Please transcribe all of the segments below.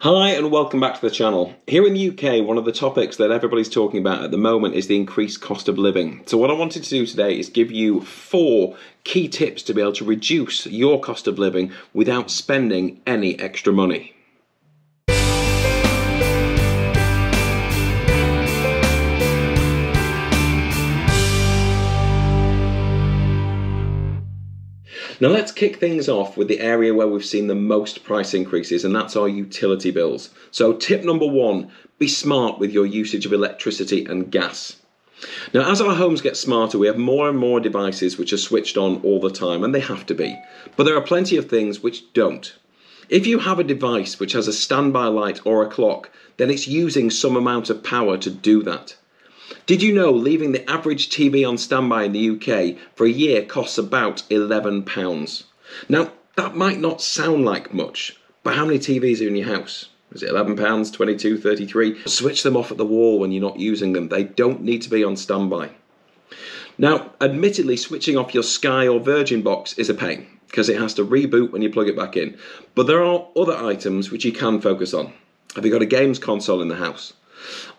Hi and welcome back to the channel. Here in the UK, one of the topics that everybody's talking about at the moment is the increased cost of living. So what I wanted to do today is give you 4 key tips to be able to reduce your cost of living without spending any extra money. Now let's kick things off with the area where we've seen the most price increases, and that's our utility bills. So tip number 1, be smart with your usage of electricity and gas. Now as our homes get smarter, we have more and more devices which are switched on all the time, and they have to be. But there are plenty of things which don't. If you have a device which has a standby light or a clock, then it's using some amount of power to do that. Did you know leaving the average TV on standby in the UK for a year costs about £11? Now, that might not sound like much, but how many TVs are in your house? Is it £11, 22, 33? Switch them off at the wall when you're not using them. They don't need to be on standby. Now, admittedly, switching off your Sky or Virgin box is a pain because it has to reboot when you plug it back in. But there are other items which you can focus on. Have you got a games console in the house?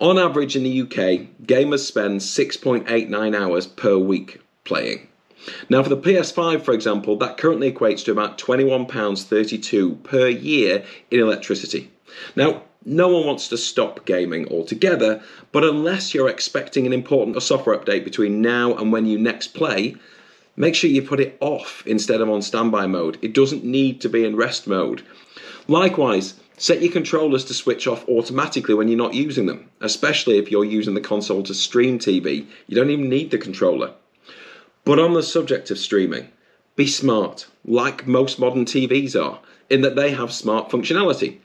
On average in the UK, gamers spend 6.89 hours per week playing. Now for the PS5, for example, that currently equates to about £21.32 per year in electricity. Now, no one wants to stop gaming altogether, but unless you're expecting an important software update between now and when you next play, make sure you put it off instead of on standby mode. It doesn't need to be in rest mode. Likewise, set your controllers to switch off automatically when you're not using them, especially if you're using the console to stream TV. You don't even need the controller. But on the subject of streaming, be smart, like most modern TVs are, in that they have smart functionality.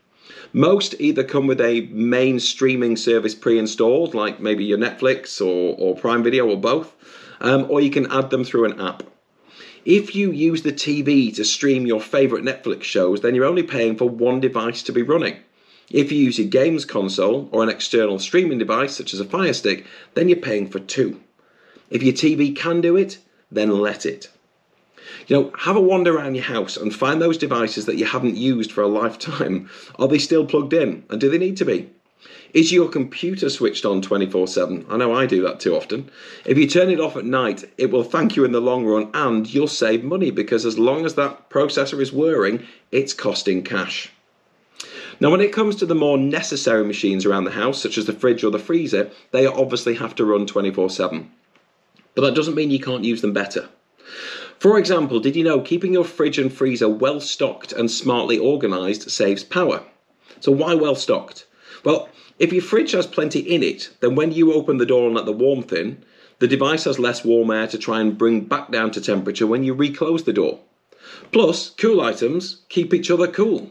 Most either come with a main streaming service pre-installed, like maybe your Netflix or Prime Video or both, or you can add them through an app. If you use the TV to stream your favourite Netflix shows, then you're only paying for one device to be running. If you use your games console or an external streaming device, such as a Fire Stick, then you're paying for 2. If your TV can do it, then let it. Have a wander around your house and find those devices that you haven't used for a lifetime. Are they still plugged in? And do they need to be? Is your computer switched on 24/7? I know I do that too often. If you turn it off at night, it will thank you in the long run and you'll save money because as long as that processor is whirring, it's costing cash. Now when it comes to the more necessary machines around the house, such as the fridge or the freezer, they obviously have to run 24/7. But that doesn't mean you can't use them better. For example, did you know keeping your fridge and freezer well stocked and smartly organised saves power? So why well stocked? Well, if your fridge has plenty in it, then when you open the door and let the warmth in, the device has less warm air to try and bring back down to temperature when you reclose the door. Plus, cool items keep each other cool.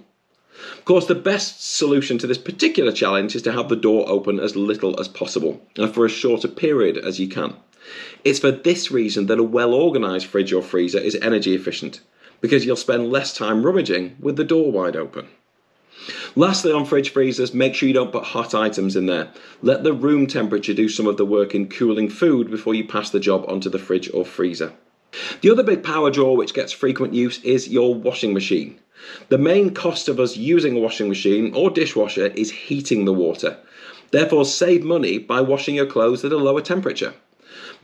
Of course, the best solution to this particular challenge is to have the door open as little as possible and for as short a period as you can. It's for this reason that a well-organised fridge or freezer is energy efficient, because you'll spend less time rummaging with the door wide open. Lastly, on fridge freezers, make sure you don't put hot items in there. Let the room temperature do some of the work in cooling food before you pass the job onto the fridge or freezer. The other big power draw which gets frequent use is your washing machine. The main cost of us using a washing machine or dishwasher is heating the water. Therefore, save money by washing your clothes at a lower temperature.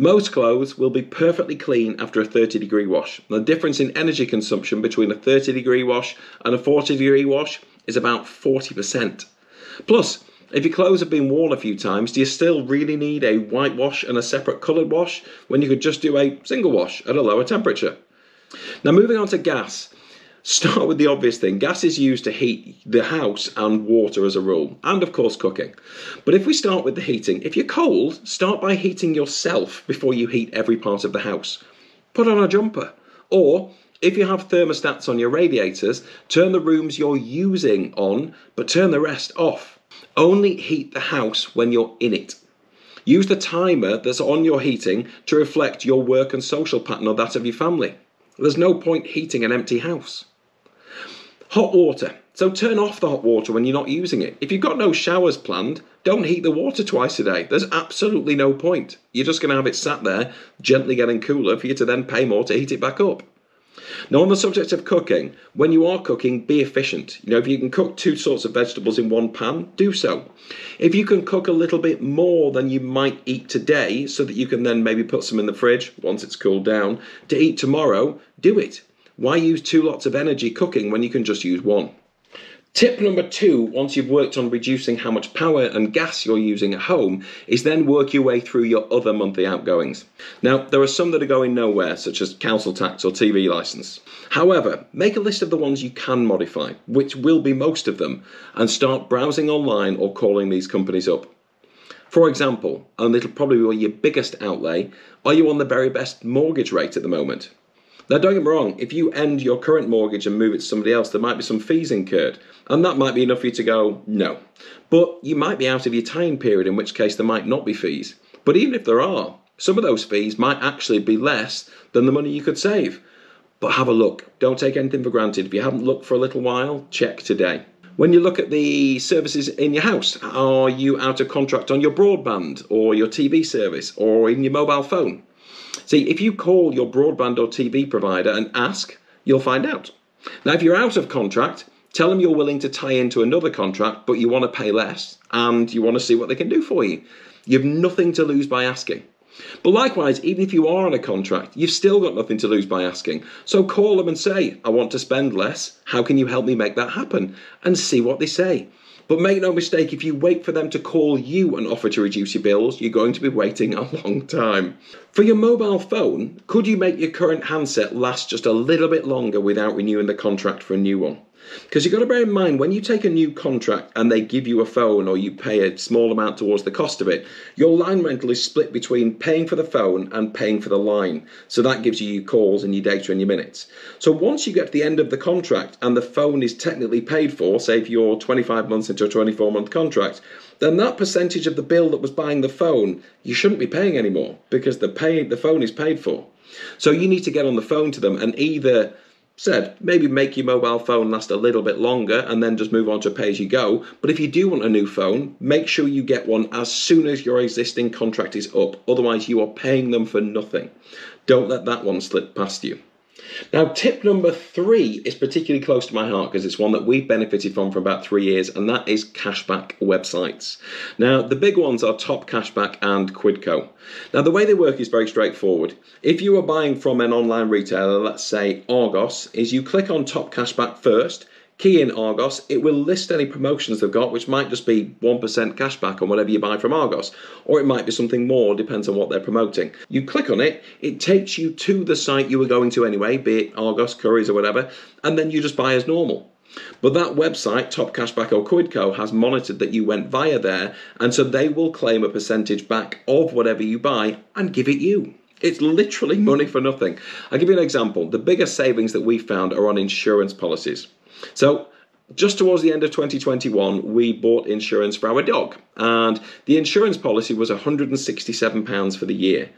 Most clothes will be perfectly clean after a 30-degree wash. The difference in energy consumption between a 30-degree wash and a 40-degree wash is about 40%. Plus, if your clothes have been worn a few times, do you still really need a white wash and a separate coloured wash when you could just do a single wash at a lower temperature? Now moving on to gas. Start with the obvious thing. Gas is used to heat the house and water as a rule, and of course cooking. But if we start with the heating, if you're cold, start by heating yourself before you heat every part of the house. Put on a jumper. Or, if you have thermostats on your radiators, turn the rooms you're using on, but turn the rest off. Only heat the house when you're in it. Use the timer that's on your heating to reflect your work and social pattern or that of your family. There's no point heating an empty house. Hot water. So turn off the hot water when you're not using it. If you've got no showers planned, don't heat the water twice a day. There's absolutely no point. You're just going to have it sat there, gently getting cooler for you to then pay more to heat it back up. Now, on the subject of cooking, when you are cooking, be efficient. If you can cook 2 sorts of vegetables in one pan, do so. If you can cook a little bit more than you might eat today, so that you can then maybe put some in the fridge once it's cooled down to eat tomorrow, do it. Why use 2 lots of energy cooking when you can just use 1? Tip number 2, once you've worked on reducing how much power and gas you're using at home, is then work your way through your other monthly outgoings. Now, there are some that are going nowhere, such as council tax or TV licence. However, make a list of the ones you can modify, which will be most of them, and start browsing online or calling these companies up. For example, and it'll probably be your biggest outlay, are you on the very best mortgage rate at the moment? Now, don't get me wrong, if you end your current mortgage and move it to somebody else, there might be some fees incurred, and that might be enough for you to go, no. But you might be out of your time period, in which case there might not be fees. But even if there are, some of those fees might actually be less than the money you could save. But have a look. Don't take anything for granted. If you haven't looked for a little while, check today. When you look at the services in your house, are you out of contract on your broadband or your TV service or in your mobile phone? See, if you call your broadband or TV provider and ask, you'll find out. Now, if you're out of contract, tell them you're willing to tie into another contract, but you want to pay less and you want to see what they can do for you. You've nothing to lose by asking. But likewise, even if you are on a contract, you've still got nothing to lose by asking. So call them and say, I want to spend less. How can you help me make that happen? And see what they say. But make no mistake, if you wait for them to call you and offer to reduce your bills, you're going to be waiting a long time. For your mobile phone, could you make your current handset last just a little bit longer without renewing the contract for a new one? Because you've got to bear in mind, when you take a new contract and they give you a phone or you pay a small amount towards the cost of it, your line rental is split between paying for the phone and paying for the line. So that gives you your calls and your data and your minutes. So once you get to the end of the contract and the phone is technically paid for, say if you're 25 months into a 24-month contract, then that percentage of the bill that was buying the phone, you shouldn't be paying anymore because the phone is paid for. So you need to get on the phone to them and either maybe make your mobile phone last a little bit longer and then just move on to pay as you go. But if you do want a new phone, make sure you get one as soon as your existing contract is up. Otherwise, you are paying them for nothing. Don't let that one slip past you. Now, tip number 3 is particularly close to my heart because it's one that we've benefited from for about 3 years, and that is cashback websites. Now, the big ones are Top Cashback and Quidco. Now, the way they work is very straightforward. If you are buying from an online retailer, let's say Argos, is you click on Top Cashback first, key in Argos, it will list any promotions they've got, which might just be 1% cashback on whatever you buy from Argos, or it might be something more, depends on what they're promoting. You click on it, it takes you to the site you were going to anyway, be it Argos, Currys or whatever, and then you just buy as normal. But that website, Top Cashback or Quidco, has monitored that you went via there, and so they will claim a percentage back of whatever you buy and give it you. It's literally money for nothing. I'll give you an example. The biggest savings that we found are on insurance policies. So just towards the end of 2021, we bought insurance for our dog, and the insurance policy was £167 for the year.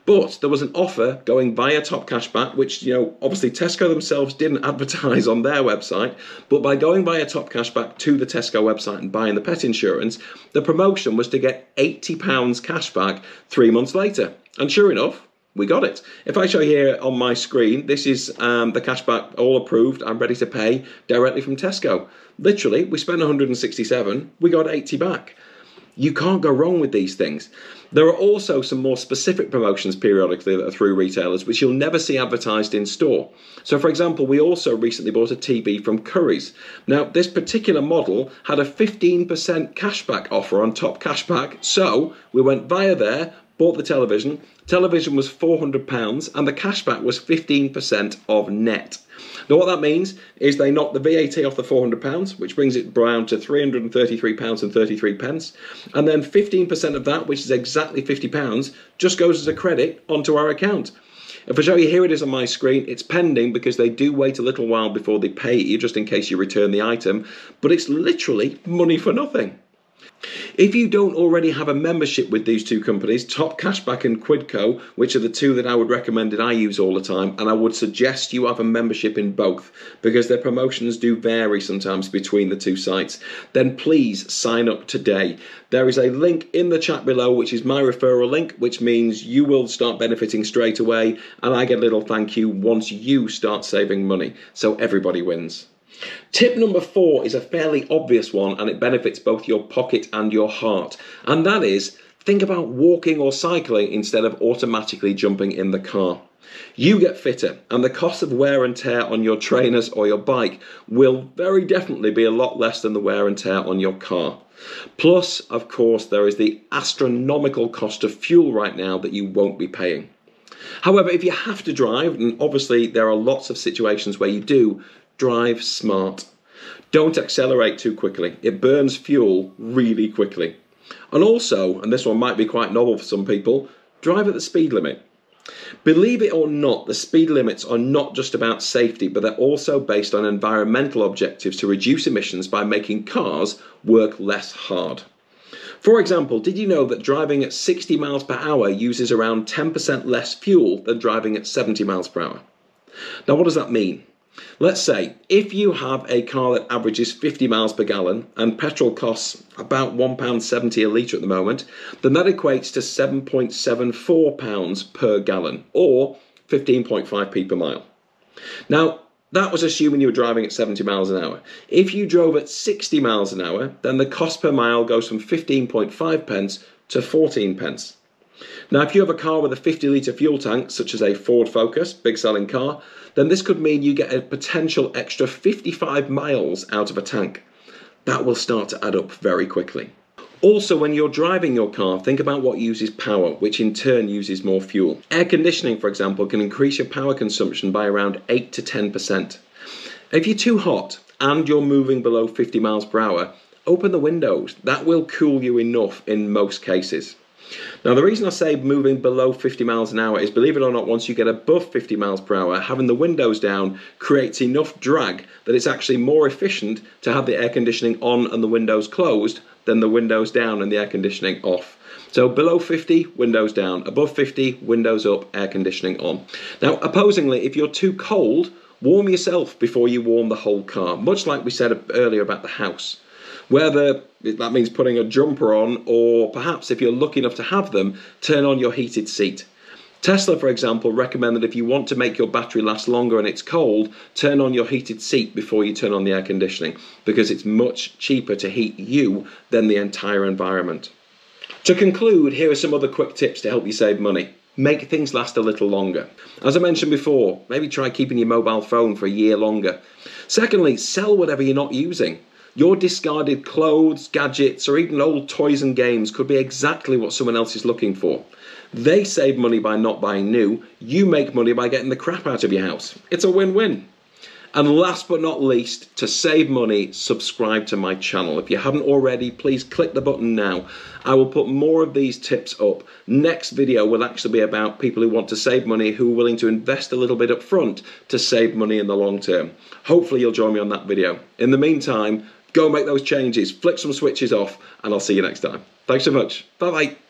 But there was an offer going via Top Cashback, which, obviously Tesco themselves didn't advertise on their website, but by going via Top Cashback to the Tesco website and buying the pet insurance, the promotion was to get £80 cashback 3 months later. And sure enough, we got it. If I show you here on my screen, this is the cashback all approved. I'm ready to pay directly from Tesco. Literally, we spent 167, we got 80 back. You can't go wrong with these things. There are also some more specific promotions periodically that are through retailers, which you'll never see advertised in store. So, for example, we also recently bought a TV from Currys. Now, this particular model had a 15% cashback offer on Top Cashback, so we went via there, bought the television. Television was £400 and the cashback was 15% of net. Now what that means is they knock the VAT off the £400, which brings it down to £333.33, and then 15% of that, which is exactly £50, just goes as a credit onto our account. If I show you, here it is on my screen. It's pending because they do wait a little while before they pay you, just in case you return the item, but it's literally money for nothing. If you don't already have a membership with these two companies, Top Cashback and Quidco, which are the two that I would recommend and I use all the time, and I would suggest you have a membership in both because their promotions do vary sometimes between the two sites, then please sign up today. There is a link in the chat below which is my referral link, which means you will start benefiting straight away and I get a little thank you once you start saving money. So everybody wins. Tip number 4 is a fairly obvious one and it benefits both your pocket and your heart. And that is, think about walking or cycling instead of automatically jumping in the car. You get fitter and the cost of wear and tear on your trainers or your bike will very definitely be a lot less than the wear and tear on your car. Plus, of course, there is the astronomical cost of fuel right now that you won't be paying. However, if you have to drive, and obviously there are lots of situations where you do, drive smart. Don't accelerate too quickly. It burns fuel really quickly. And also, and this one might be quite novel for some people, drive at the speed limit. Believe it or not, the speed limits are not just about safety, but they're also based on environmental objectives to reduce emissions by making cars work less hard. For example, did you know that driving at 60 miles per hour uses around 10% less fuel than driving at 70 miles per hour? Now, what does that mean? Let's say if you have a car that averages 50 miles per gallon and petrol costs about £1.70 a litre at the moment, then that equates to £7.74 per gallon or 15.5p per mile. Now, that was assuming you were driving at 70 miles an hour. If you drove at 60 miles an hour, then the cost per mile goes from 15.5 pence to 14 pence. Now, if you have a car with a 50-litre fuel tank, such as a Ford Focus, big selling car, then this could mean you get a potential extra 55 miles out of a tank. That will start to add up very quickly. Also, when you're driving your car, think about what uses power, which in turn uses more fuel. Air conditioning, for example, can increase your power consumption by around 8 to 10%. If you're too hot and you're moving below 50 miles per hour, open the windows. That will cool you enough in most cases. Now, the reason I say moving below 50 miles an hour is, believe it or not, once you get above 50 miles per hour, having the windows down creates enough drag that it's actually more efficient to have the air conditioning on and the windows closed than the windows down and the air conditioning off. So below 50, windows down. Above 50, windows up, air conditioning on. Now, opposingly, if you're too cold, warm yourself before you warm the whole car, much like we said earlier about the house. Whether that means putting a jumper on, or perhaps if you're lucky enough to have them, turn on your heated seat. Tesla, for example, recommend that if you want to make your battery last longer and it's cold, turn on your heated seat before you turn on the air conditioning, because it's much cheaper to heat you than the entire environment. To conclude, here are some other quick tips to help you save money. Make things last a little longer. As I mentioned before, maybe try keeping your mobile phone for a year longer. Secondly, sell whatever you're not using. Your discarded clothes, gadgets, or even old toys and games could be exactly what someone else is looking for. They save money by not buying new. You make money by getting the crap out of your house. It's a win-win. And last but not least, to save money, subscribe to my channel. If you haven't already, please click the button now. I will put more of these tips up. Next video will actually be about people who want to save money, who are willing to invest a little bit up front to save money in the long term. Hopefully you'll join me on that video. In the meantime, go make those changes, flick some switches off, and I'll see you next time. Thanks so much. Bye-bye.